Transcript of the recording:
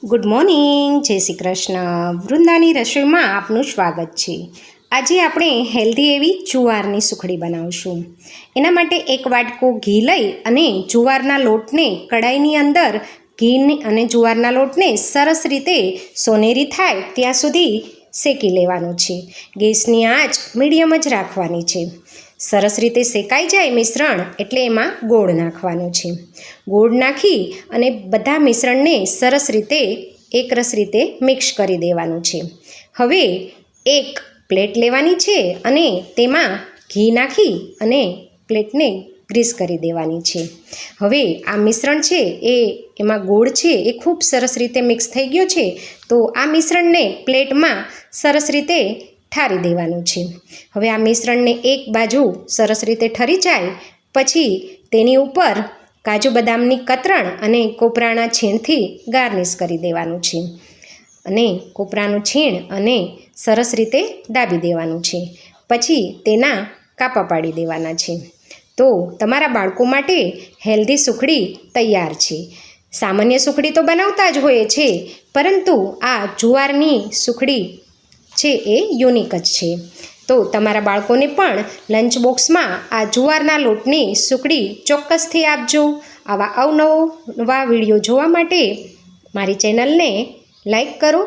Good morning, જય શ્રી કૃષ્ણ. વૃંદાની રસોઈમાં આપનું સ્વાગત છે. આજે આપણે હેલ્ધી એવી જુવારની સુખડી બનાવશું. એના માટે એક વાટકો ઘી લઈ અને જુવારના લોટને કડાઈની અંદર ઘી અને જુવારના લોટને સરસ રીતે સોનેરી થાય ત્યાં સુધી શેકી લેવાનું છે. ગેસની આંચ મીડિયમ જ રાખવાની છે. સરસ રીતે શેકાઈ જાય મિશ્રણ એટલે એમાં ગોળ નાખવાનું છે. ગોળ નાખી અને બધા મિશ્રણને સરસ રીતે એકરસ રીતે મિક્સ કરી દેવાનું છે. હવે એક પ્લેટ લેવાની છે અને તેમાં ઘી નાખી અને પ્લેટને ગ્રીસ કરી દેવાની છે. હવે આ મિશ્રણ છે એમાં ગોળ છે એ ખૂબ સરસ રીતે મિક્સ થઈ ગયો છે. તો આ મિશ્રણને પ્લેટમાં સરસ રીતે ઠારી દેવાનું છે. હવે આ મિશ્રણને એક બાજુ સરસ રીતે ઠરી જાય પછી તેની ઉપર કાજુ બદામની કતરણ અને કોપરાના છીણથી ગાર્નિશ કરી દેવાનું છે. અને કોપરાનું છીણ અને સરસ રીતે દાબી દેવાનું છે. પછી તેના કાપા પાડી દેવાના છે. તો તમારા બાળકો માટે હેલ્ધી સુખડી તૈયાર છે. સામાન્ય સુખડી તો બનાવતા જ હોય છે, પરંતુ આ જુવારની સુખડી છે એ યુનિક જ છે. તો તમારા બાળકોને પણ લંચ બોક્સમાં આ જુવારના લોટની સુખડી ચોક્કસથી આપજો. આવા અવનવા વિડીયો જોવા માટે મારી ચેનલને લાઈક કરો,